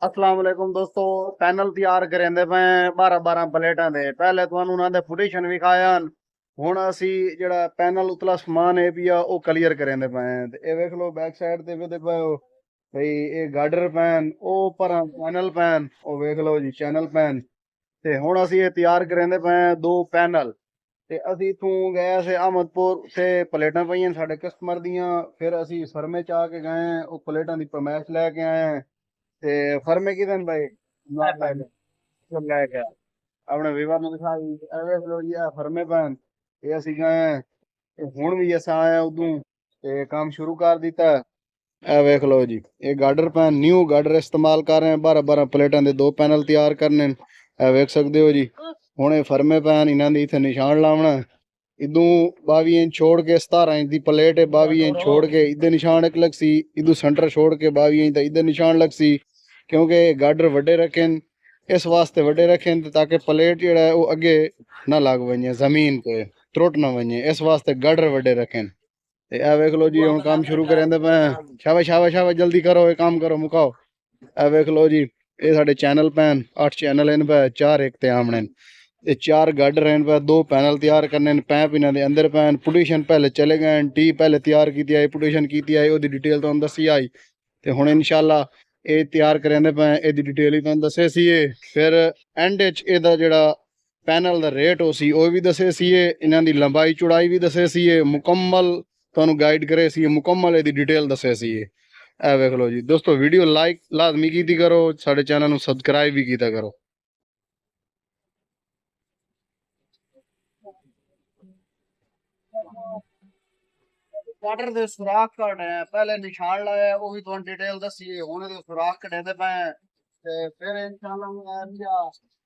अस्सलाम वालेकुम दोस्तों। पैनल तैयार करेंदे पे 12 प्लेटां दे। पहले तुहानू उन्हां दे पुटीशन विखाया हुण असी जेड़ा पैनल उतला समान है पिया ओ क्लियर करेंदे पे ते ए वेख लो बैक साइड ते वेखदे पे हो भई ए गार्डर पैन ओ पर पैनल पैन ओ वेख लो जी चैनल पैन ते हुण असी ए तैयार करेंदे पे दो पैनल ते असी इत्थों गए से अहमदपुर से प्लेटां पईयां साडे कस्टमर दियां। फिर असी फर्मे च आके गए ओ प्लेटां दी फरमैश लैके आए हैं ते फर्मे की दिन भाई ਨਾਲ ਲੈ ਕੇ ਚਲ ਲੈ ਕੇ ਆਪਣੇ ਵੀਵਰ ਨੂੰ ਦਿਖਾਈ ਐਵੇਂ ਲੋ ਜੀ ਆ ਫਰਮੇ ਪੈਣ ਇਹ ਅਸੀਂ ਗਏ ਤੇ ਹੁਣ ਵੀ ਅਸਾਂ ਆਏ ਉਦੋਂ ਤੇ ਕੰਮ ਸ਼ੁਰੂ ਕਰ ਦਿੱਤਾ। ਇਹ ਵੇਖ ਲਓ ਜੀ ਇਹ ਗਾਰਡਰ ਪੈਨ ਨਿਊ ਗਾਰਡਰ ਇਸਤੇਮਾਲ ਕਰ ਰਹੇ ਹਾਂ 12 ਪਲੇਟਾਂ ਦੇ ਦੋ ਪੈਨਲ ਤਿਆਰ ਕਰਨੇ ਨੇ। ਇਹ ਵੇਖ ਸਕਦੇ ਹੋ ਜੀ ਹੁਣ ਇਹ ਫਰਮੇ ਪੈਨ ਇਹਨਾਂ ਦੀ ਇੱਥੇ ਨਿਸ਼ਾਨ ਲਾਉਣਾ इदू 22 इंच छोड़ के 17 इंच की प्लेट है 22 इंच छोड़ के इधर निशान एक लग सी इदू सेंटर छोड़ के 22 इंच इधर निशान लग सी क्योंकि गार्डर वड्डे रखें इस वास्ते वड्डे रखें ताकि प्लेट जो है वो अगे ना लग वजे जमीन पे त्रुट ना वजे इस वास्ते गार्डर वड्डे रखें। ए वेख लो जी हम काम शुरू करें पे शाबाश शाबाश शाबाश जल्दी करो ये काम करो मुकाओ। ए वेख लो जी ये साढ़े चैनल पैन 8 चैनल इन पे 4 एक ते आमने ये 4 गार्डर हैं पे 2 पैनल तैयार करने पैप इन्हों के अंदर पैन पुटीशन पहले चले गए टी पहले तैयार की आई पुटीशन की आई वो डिटेल तो दसी आई तो हुण इंशाल्लाह ये तैयार करेंदे पे ये डिटेल ही तुहानूं दसे सी फिर एंड च जिहड़ा पैनल का रेट हो सी वो भी दसे सी इन्हां दी लंबाई चौड़ाई भी दसे सी मुकम्मल तुहानूं गाइड करे सी मुकम्मल ये डिटेल दसे सी। ए वेख लो जी दोस्तों वीडियो लाइक लाजमी कीती करो साडे चैनल नूं सबसक्राइब भी कीता करो। गार्डर दे सुराख कटे पहले निशान लाया वो भी तुहानूं डिटेल दसी हुण दे सुराख कटेंदे पे ते फिर इंशाल्लाह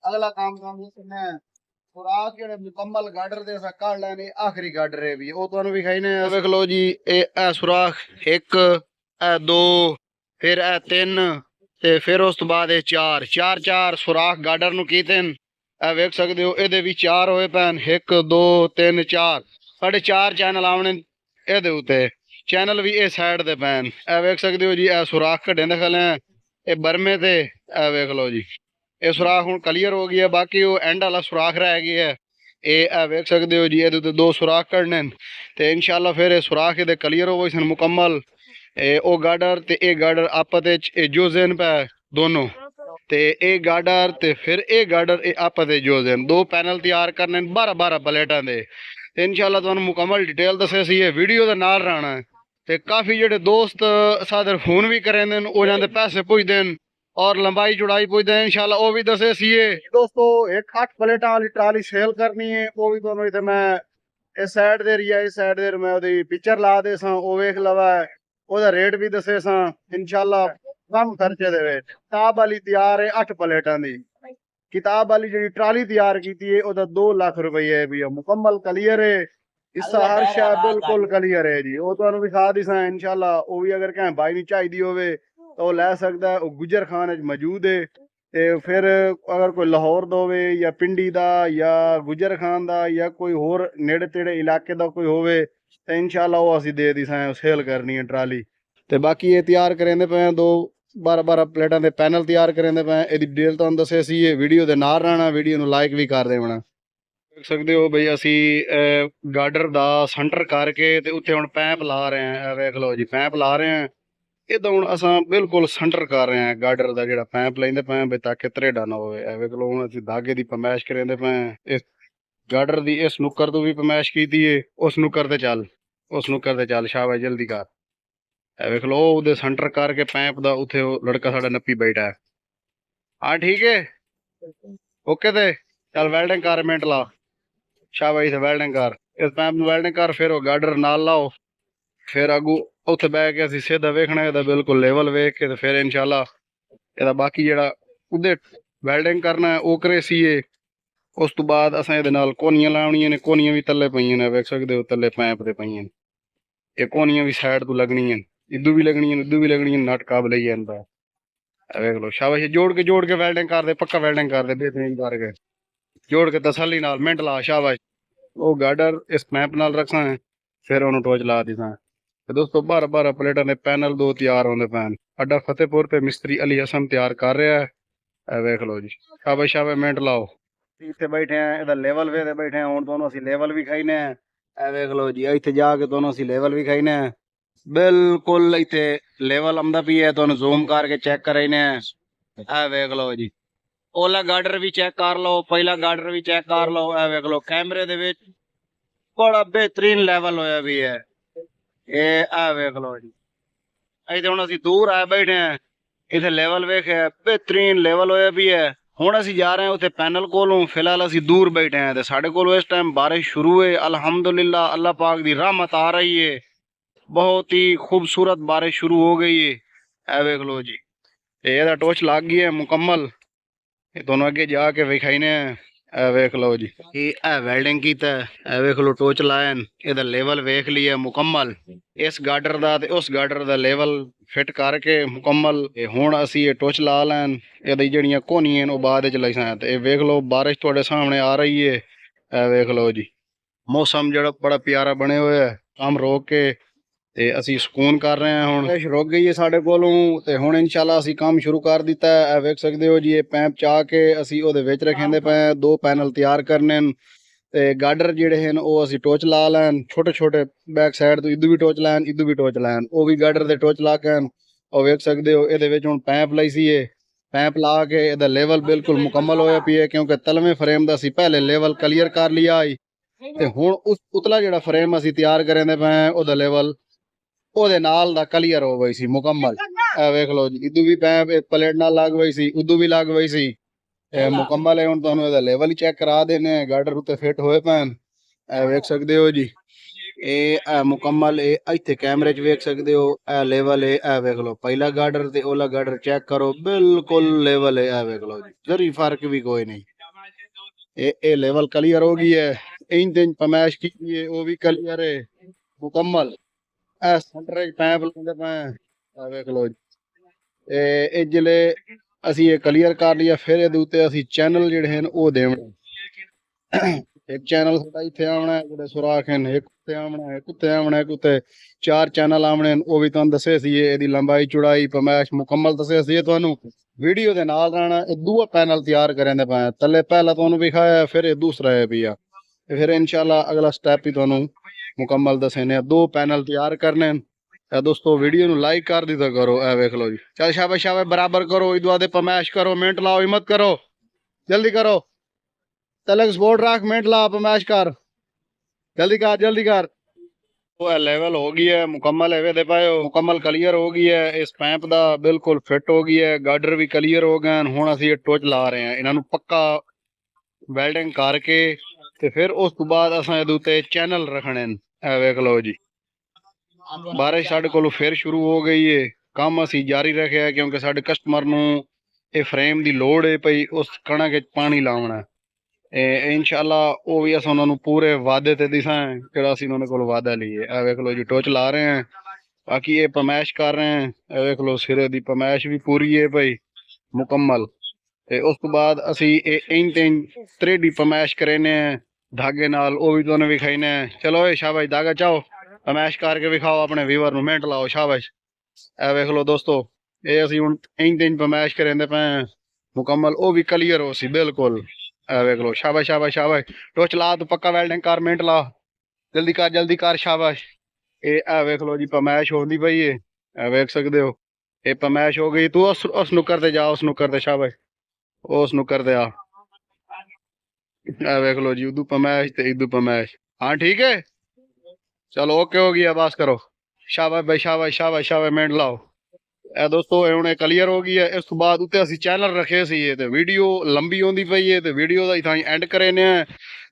अगला काम करने सुराख जेहड़े मुकम्मल गार्डर दे असां कढ लैने आखिरी गार्डर है भी वो तुहानूं विखाईने देख लो जी ए सुराख एक ए दो फिर ए तीन ते फिर उस तो बाद चार चार चार सुराख गार्डर नूं कीते न। ए वेख सकदे हो इहदे भी चार होए पैन 1 2 3 4 साढ़े 4 चैनल आवने ਇਹਦੇ ਉੱਤੇ ਚੈਨਲ ਵੀ ਇਹ ਸਾਈਡ ਤੇ ਪੈਣ ਇਹ ਵੇਖ ਸਕਦੇ ਹੋ ਜੀ ਇਹ ਸੁਰਾਖ ਕੱਢੇ ਦਿਖਾ ਲੈ ਇਹ ਬਰਮੇ ਤੇ ਇਹ ਵੇਖ ਲਓ ਜੀ ਇਹ ਸੁਰਾਖ ਹੁਣ ਕਲੀਅਰ ਹੋ ਗਿਆ ਬਾਕੀ ਉਹ ਐਂਡ ਵਾਲਾ ਸੁਰਾਖ ਰਹਿ ਗਿਆ ਇਹ ਵੇਖ ਸਕਦੇ ਹੋ ਜੀ ਇਹਦੇ ਉੱਤੇ ਦੋ ਸੁਰਾਖ ਕੱਢਣੇ ਤੇ ਇਨਸ਼ਾਅੱਲਾ ਫਿਰ ਇਹ ਸੁਰਾਖ ਇਹਦੇ ਕਲੀਅਰ ਹੋ ਗਏ ਸਨ ਮੁਕੰਮਲ ਇਹ ਉਹ ਗਾਰਡਰ ਤੇ ਇਹ ਗਾਰਡਰ ਆਪਸ ਵਿੱਚ ਇਹ ਜੋਜ਼ਨ ਪੈ ਦੋਨੋਂ ਤੇ ਇਹ ਗਾਰਡਰ ਤੇ ਫਿਰ ਇਹ ਗਾਰਡਰ ਇਹ ਆਪਸ ਵਿੱਚ ਜੋਜ਼ਨ ਦੋ ਪੈਨਲ ਤਿਆਰ ਕਰਨੇ 12 ਪਲੇਟਾਂ ਦੇ इंशाल्लाह तुहानूं मुकम्मल डिटेल दसे सी वीडियो दे नाल रहना है ते काफ़ी जेडे दोस्त सादर फोन भी करेंदे न ओ जांदे पैसे पुछदे न और लंबाई चौड़ाई पुछदे न इंशाल्लाह वो भी दसे सी दोस्तों एक 8 प्लेटां वाली ट्राली सेल करनी है वो भी तुहानूं इत्थे मैं इस साइड दे एरिया इस साइड दे मैं ओदी पिक्चर ला दे सां ओ वेख लवा ओदा रेट भी दसे सां इंशाल्लाह कम खर्चे दे विच किताब वाली तैयार है 8 प्लेटां दी किताब वाली जी ट्राली तैयार की थी 2 लाख रुपये भी मुकम्मल क्लियर है इसका हर शय बिल्कुल क्लियर है जी वो तो विखा दी सा इंशाल्लाह वो भी अगर कहीं बाई नहीं चाहिए होवे तो लै सकता है वो गुजर खान मौजूद है ते फिर अगर कोई लाहौर दोवे या पिंडी दा या गुजर खान दा या कोई होर नेड़े तेड़े इलाके दा कोई होवे तो इंशाल्लाह वो असी दे दी सा सेल करनी है ट्राली ते बाकी ये तैयार करेंदे पे 12 प्लेटां दे पैनल तैयार करेंदे पे इहदी डिटेल तुहानूं दस्से सी वीडियो दे नाल रहना वीडियो नूं लाइक भी कर देना। देख सकते हो बई असी गार्डर दा सेंटर करके ते उत्थे हुण पैप ला रहे हैं वेख लो जी पैप ला रहे हैं इहदा हुण असां बिल्कुल सेंटर कर रहे हैं गार्डर दा जिहड़ा पैप लैंदे पे बई ताकि त्रेडा ना होवे वेख लो हुण असी धागे दी फरमैश करेंदे पे इस गार्डर दी इस नुक्कर तो भी फरमैश कीती है उस नुक्कर ते चल शाबाश जल्दी कर वेख लो उहदे सेंटर करके पैप दा उत्थे लड़का साडा नप्पी बैठा है हाँ ठीक है ओके ते चल वेल्डिंग कर मिनट ला शाबाश इत्थे वेल्डिंग कर इस पैप नूं वेल्डिंग कर फिर वो गार्डर नाल लाओ फिर अगू उत्थे बैठ के असीं सीधा वेखना इहदा बिल्कुल लेवल वेख के ते फिर इंशाल्लाह इहदा बाकी जिहड़ा उहदे वेल्डिंग करना है वो करे सी उस तो बाद असां इहदे नाल कोनियां लाउणियां ने कोनियां भी तल्ले पईयां ने वेख सकदे हो तल्ले पैप ते पईयां ने ये कोनियां भी साइड तो लगणियां इदू भी लगनी नट काबल ही है देख लो शाबाश जोड़ के वेल्डिंग कर दे पक्का वेल्डिंग कर दे बेहतरीन करके जोड़ के तसल्ली नाल मिनट ला शाबाश वो गार्डर इस पैप नाल रखना है फिर उन्होंने टोच ला दी ਤੇ ਦੋਸਤੋ 12 ਪਲੇਟਾਂ ਦੇ ਪੈਨਲ 2 ਤਿਆਰ ਹੁੰਦੇ ਪੈਣ। ਅੱਡਾ ਫਤਿਹਪੁਰ ਤੇ ਮਿਸਤਰੀ ਅਲੀ ਹਸਨ ਤਿਆਰ ਕਰ ਰਿਹਾ ਹੈ। ਇਹ ਵੇਖ ਲਓ ਜੀ, ਸ਼ਾਬਾਸ਼ ਸ਼ਾਬਾਸ਼, ਮਿੰਟ ਲਾਓ। ਇੱਥੇ ਬੈਠੇ ਆ, ਇਹਦਾ ਲੈਵਲ ਵੇਖਦੇ ਬੈਠੇ ਆ। ਹੁਣ ਤੁਹਾਨੂੰ ਅਸੀਂ ਲੈਵਲ ਵੀ ਖਾਈਨੇ ਆ। ਇਹ ਵੇਖ ਲਓ ਜੀ, ਇੱਥੇ ਜਾ ਕੇ ਤੁਹਾਨੂੰ ਅਸੀਂ ਲੈਵਲ ਵੀ ਖਾਈਨੇ ਆ। ਬਿਲਕੁਲ ਇੱਥੇ ਲੈਵਲ ਆਉਂਦਾ ਪਈ ਹੈ, ਤੁਹਾਨੂੰ ਜ਼ੂਮ ਕਰਕੇ ਚੈੱਕ ਕਰਾਈਨੇ ਆ। ਇਹ ਵੇਖ ਲਓ ਜੀ, ओला गार्डर भी चेक कर लो, पहला गार्डर भी चेक कर लो। ए वेख लो कैमरे दे विच बड़ा बेहतरीन लेवल होया भी है। ए वेख लो जी, इथे हुण असीं दूर आए बैठे हैं, इथे लेवल वेखे बेहतरीन लेवल होया भी है। हुण असीं जा रहे हैं उत्थे पैनल कोलों। फिलहाल असीं दूर बैठे हैं ते साडे कोल इस टाइम बारिश शुरू है। अल्हम्दुलिल्लाह, अल्लाह पाक दी रहमत आ रही है। बहुत ही खूबसूरत बारिश शुरू हो गई है। ए वेख लो जी, ਇਹਦਾ ਟੋਚ ਲੱਗ ਗਈ ਹੈ ਮੁਕੰਮਲ। ਇਹ ਤੁਹਾਨੂੰ ਅੱਗੇ ਜਾ ਕੇ ਵਿਖਾਈਨੇ ਆ। ਇਹ ਵੇਖ ਲਓ ਜੀ, ਇਹ ਵੈਲਡਿੰਗ ਕੀਤਾ। ਇਹ ਵੇਖ ਲਓ ਟੋਚ ਲਾਇਨ, ਇਹਦਾ ਲੈਵਲ ਵੇਖ ਲਿਆ ਮੁਕੰਮਲ। ਇਸ ਗਾਰਡਰ ਦਾ ਤੇ ਉਸ ਗਾਰਡਰ ਦਾ ਲੈਵਲ ਫਿੱਟ ਕਰਕੇ ਮੁਕੰਮਲ। ਤੇ ਹੁਣ ਅਸੀਂ ਇਹ ਟੋਚ ਲਾ ਲੈਣ। ਇਹਦੀ ਜਿਹੜੀਆਂ ਕੋਨੀਆਂ ਉਹ ਬਾਅਦ ਵਿੱਚ ਲਾਈਸਾਂ। ਤੇ ਇਹ ਵੇਖ ਲਓ ਬਾਰਿਸ਼ ਤੁਹਾਡੇ ਸਾਹਮਣੇ ਆ ਰਹੀ ਹੈ। ਇਹ ਵੇਖ ਲਓ ਜੀ, ਮੌਸਮ ਜਿਹੜਾ ਬੜਾ ਪਿਆਰਾ ਬਣੇ ਹੋਇਆ ਹੈ। ਕੰਮ ਰੋਕ ਕੇ ਤੇ ਅਸੀਂ ਸਕੂਨ ਕਰ ਰਹੇ ਹਾਂ। ਹੁਣ ਬਾਰਿਸ਼ ਰੁਕ ਗਈ ਹੈ ਸਾਡੇ ਕੋਲੋਂ ਤੇ ਹੁਣ ਇਨਸ਼ਾਅੱਲਾ ਅਸੀਂ ਕੰਮ ਸ਼ੁਰੂ ਕਰ ਦਿੱਤਾ ਹੈ। ਇਹ ਵੇਖ ਸਕਦੇ ਹੋ ਜੀ, ਇਹ ਪੈਪ ਚਾ ਕੇ ਅਸੀਂ ਉਹਦੇ ਵਿੱਚ ਰੱਖਦੇ ਪਏ। 2 ਪੈਨਲ ਤਿਆਰ ਕਰਨੇ ਨੇ ਤੇ ਗਾਰਡਰ ਜਿਹੜੇ ਹਨ ਉਹ ਅਸੀਂ ਟੋਚ ਲਾ ਲੈਣ। ਛੋਟੇ ਛੋਟੇ ਬੈਕ ਸਾਈਡ ਤੋਂ ਇਦੋਂ ਵੀ ਟੋਚ ਲੈਣ, ਇਦੋਂ ਵੀ ਟੋਚ ਲੈਣ। ਉਹ ਵੀ ਗਾਰਡਰ ਦੇ ਟੋਚ ਲਾ ਕੇ ਉਹ ਵੇਖ ਸਕਦੇ ਹੋ। ਇਹਦੇ ਵਿੱਚ ਹੁਣ ਪੈਪ ਲਈ ਸੀ। ਇਹ ਪੈਪ ਲਾ ਕੇ ਇਹਦਾ ਲੈਵਲ ਬਿਲਕੁਲ ਮੁਕੰਮਲ ਹੋਇਆ ਪਿਆ, ਕਿਉਂਕਿ ਤਲਵੇਂ ਫਰੇਮ ਦਾ ਅਸੀਂ ਪਹਿਲੇ ਲੈਵਲ ਕਲੀਅਰ ਕਰ ਲਿਆ ਤੇ ਹੁਣ ਉਸ ਉਤਲਾ ਜਿਹੜਾ ਫਰੇਮ ਅਸੀਂ ਤਿਆਰ ਕਰਦੇ ਪਏ ਉਹਦਾ ਲੈਵਲ ਉਹਦੇ ਨਾਲ ਦਾ ਕਲੀਅਰ ਹੋ ਗਈ ਸੀ ਮੁਕੰਮਲ। ਇਹ ਵੇਖ ਲਓ ਜੀ, ਇਦੋਂ ਵੀ ਪੈਪ ਪਲੇਟ ਨਾਲ ਲੱਗ ਗਈ ਸੀ, ਉਦੋਂ ਵੀ ਲੱਗ ਗਈ ਸੀ। ਇਹ ਮੁਕੰਮਲ ਹੈ। ਹੁਣ ਤੁਹਾਨੂੰ ਇਹਦਾ ਲੈਵਲ ਹੀ ਚੈੱਕ ਕਰਾ ਦੇਣੇ। ਗਾਰਡਰ ਉੱਤੇ ਫਿੱਟ ਹੋਏ ਪੈਣ। ਇਹ ਵੇਖ ਸਕਦੇ ਹੋ ਜੀ, ਇਹ ਮੁਕੰਮਲ। ਇਹ ਇੱਥੇ ਕੈਮਰੇ 'ਚ ਵੇਖ ਸਕਦੇ ਹੋ। ਇਹ ਲੈਵਲ ਹੈ। ਇਹ ਵੇਖ ਲਓ ਪਹਿਲਾ ਗਾਰਡਰ ਤੇ ਉਹਲਾ ਗਾਰਡਰ ਚੈੱਕ ਕਰੋ, ਬਿਲਕੁਲ ਲੈਵਲ ਹੈ। ਇਹ ਵੇਖ ਲਓ ਜੀ, ਜਰੀ ਫਰਕ ਵੀ ਕੋਈ ਨਹੀਂ। ਇਹ ਲੈਵਲ ਕਲੀਅਰ ਹੋ ਗਈ ਹੈ। ਇੰਜ ਪਮੈਸ਼ ਕੀਤੀ ਹੈ, ਉਹ ਵੀ ਕਲੀਅਰ ਹੈ ਮੁਕੰਮਲ। ਇਹ ਸੈਂਟਰ ਪੈਪ ਲਾਉਂਦੇ ਪਏ। ਵੇਖ ਲਓ ਜੀ, ਇਹ ਜਿਹੜੇ ਅਸੀਂ ਇਹ ਕਲੀਅਰ ਕਰ ਲਿਆ। ਫਿਰ ਇਹਦੇ ਉੱਤੇ ਅਸੀਂ ਚੈਨਲ ਜਿਹੜੇ ਹਨ ਉਹ ਦੇਵਣੇ। ਇੱਕ ਚੈਨਲ ਸਾਡਾ ਇੱਥੇ ਆਉਣਾ, ਜਿਹੜੇ ਸੁਰਾਖ ਹਨ, ਇੱਕ ਉੱਤੇ ਆਉਣਾ, ਇੱਕ ਉੱਤੇ ਆਉਣਾ, ਇੱਕ ਉੱਤੇ 4 ਚੈਨਲ ਆਉਣੇ। ਉਹ ਵੀ ਤੁਹਾਨੂੰ ਦੱਸੇ ਸੀ। ਇਹਦੀ ਲੰਬਾਈ ਚੌੜਾਈ ਪਮੈਸ਼ ਮੁਕੰਮਲ ਦੱਸੇ ਸੀ। ਤੁਹਾਨੂੰ ਵੀਡੀਓ ਦੇ ਨਾਲ ਰਹਿਣਾ। ਇਹ 2 ਪੈਨਲ ਤਿਆਰ ਕਰਨ ਦੇ ਪਏ। ਥੱਲੇ ਪਹਿਲਾਂ ਤੁਹਾਨੂੰ ਵਿਖਾਇਆ, ਫਿਰ ਇਹ ਦੂਸਰਾ ਹੈ ਵੀ ਆ। ਫਿਰ ਇਨਸ਼ਾਅੱਲਾ ਅਗਲਾ ਸਟੈਪ ਹੀ ਤੁਹਾਨੂੰ ਮੁਕੰਮਲ ਦੱਸਣੇ। 2 ਪੈਨਲ ਤਿਆਰ ਕਰਨੇ। ਦੋਸਤੋ ਵੀਡੀਓ ਨੂੰ ਲਾਈਕ ਕਰ ਦਿੱਤਾ ਕਰੋ। ਇਹ ਵੇਖ ਲਓ ਜੀ, ਚੱਲ ਸ਼ਾਬਾਸ਼ ਸ਼ਾਬਾਸ਼, ਬਰਾबर करो। इदवा दे पमैश करो, मिनट लाओ, हिम्मत करो, जल्दी करो। तलक स्पोर्ट रख, मिनट ला, पमैश कर, जल्दी कर जल्दी कर। वो लेवल हो गई है मुकम्मल। है दे पाए मुकम्मल क्लियर हो गई है। इस पैप दा बिल्कुल फिट हो गई है। गार्डर भी क्लियर हो गए। हुण असीं टोच ला रहे हैं। इन्हां नूं पक्का वेल्डिंग करके ते फिर उस तो बाद असां इहदे उत्ते चैनल रखने। ए वेख लो जी, बारिश साडे कोलों फिर शुरू हो गई है। काम असीं जारी रखिਆ है, क्योंकि साडे कस्टमर नूं ਇਹ ਫਰੇਮ ਦੀ ਲੋੜ ਹੈ ਪਈ ਉਸ ਕਣਕ ਵਿੱਚ ਪਾਣੀ ਲਾਉਣਾ। ਇਨਸ਼ਾਅੱਲਾ ਉਹ ਵੀ ਅਸੀਂ ਉਹਨਾਂ ਨੂੰ ਪੂਰੇ ਵਾਅਦੇ ਤੇ ਦਿਸਾਂ ਜਿਹੜਾ ਅਸੀਂ ਉਹਨਾਂ ਕੋਲ ਵਾਅਦਾ ਲਈਏ। ਇਹ ਵੇਖ ਲਓ ਜੀ, ਟੋਚ ਲਾ ਰਹੇ ਹਾਂ। ਬਾਕੀ ਇਹ ਪਮੈਸ਼ ਕਰ ਰਹੇ ਹਾਂ। ਇਹ ਵੇਖ ਲਓ ਸਿਰੇ ਦੀ ਪਮੈਸ਼ ਵੀ ਪੂਰੀ ਹੈ ਭਾਈ ਮੁਕੰਮਲ। ਤੇ ਉਸ ਤੋਂ ਬਾਅਦ ਅਸੀਂ ਇਹ ਇੰਜ 3D ਪਮੈਸ਼ ਕਰਨੇ ਆ ਧਾਗੇ ਨਾਲ। ਉਹ ਵੀ ਤੁਹਾਨੂੰ ਵਿਖਾਈਨੇ। ਚਲੋ ਸ਼ਾਬਾਸ਼, ਧਾਗਾ ਚਾਓ, ਪਮੈਸ਼ ਕਰਕੇ ਵਿਖਾਓ ਆਪਣੇ ਵੀਵਰ ਨੂੰ। ਮਿੰਟ ਲਾਓ, ਸ਼ਾਬਾਸ਼। ਇਹ ਵੇਖ ਲਓ ਦੋਸਤੋ, ਇਹ ਅਸੀਂ ਹੁਣ ਇੰਜ ਪਮੈਸ਼ ਕਰਦੇ ਪਏ ਮੁਕੰਮਲ। ਉਹ ਵੀ ਕਲੀਅਰ ਹੋ ਸੀ ਬਿਲਕੁਲ। ਇਹ ਵੇਖ ਲਓ, ਸ਼ਾਬਾਸ਼ ਸ਼ਾਬਾਸ਼ ਸ਼ਾਬਾਸ਼। ਟੋਚ ਲਾ ਤੂੰ, ਪੱਕਾ ਵੈਲਡਿੰਗ ਕਰ, ਮਿੰਟ ਲਾ, ਜਲਦੀ ਕਰ ਜਲਦੀ ਕਰ, ਸ਼ਾਬਾਸ਼। ਇਹ ਵੇਖ ਲਓ ਜੀ, ਪਮੈਸ਼ ਹੁੰਦੀ ਪਈ ਹੈ। ਇਹ ਵੇਖ ਸਕਦੇ ਹੋ, ਇਹ ਪਮੈਸ਼ ਹੋ ਗਈ। ਤੂੰ ਉਸ ਨੁੱਕਰ ਤੇ ਜਾ, ਉਸ ਨੁੱਕਰ ਤੇ, ਸ਼ਾਬਾਸ਼, ਉਸ ਨੁੱਕਰ ਤੇ ਆ। ਇਹ ਵੇਖ ਲਓ ਜੀ, ਉਦੋਂ ਪਮੈਸ਼ ਤੇ ਇਦੋਂ ਪਮੈਸ਼। हाँ ठीक है, चलो ओके हो गया, बस करो। शाबाश भाई, शाबाश शाबाश शाबाश, मिनट लाओ। ਇਹ ਦੋਸਤੋ ਇਹ ਹੁਣ ਕਲੀਅਰ ਹੋ ਗਈ ਹੈ। ਇਸ ਤੋਂ ਬਾਅਦ ਉੱਤੇ ਅਸੀਂ ਚੈਨਲ ਰੱਖੇ ਸੀ ਤੇ ਵੀਡੀਓ ਲੰਬੀ ਹੁੰਦੀ ਪਈ ਹੈ ਤੇ ਵੀਡੀਓ ਦਾ ਹੀ ਤਾਂ ਐਂਡ ਕਰੇ ਨੇ।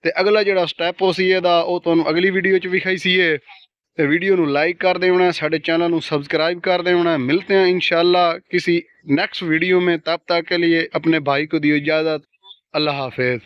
ਤੇ ਅਗਲਾ ਜਿਹੜਾ ਸਟੈਪ ਹੋ ਸੀ ਇਹਦਾ ਉਹ ਤੁਹਾਨੂੰ ਅਗਲੀ ਵੀਡੀਓ 'ਚ ਵਿਖਾਈ ਸੀ। ਤੇ ਵੀਡੀਓ ਨੂੰ ਲਾਈਕ ਕਰ ਦੇਣਾ, ਸਾਡੇ ਚੈਨਲ ਨੂੰ सब्सक्राइब कर देना। मिलते हैं इंशाल्लाह किसी नेक्स्ट वीडियो में। तब तक के लिए अपने भाई को दियो इजाज़त। अल्लाह हाफिज़।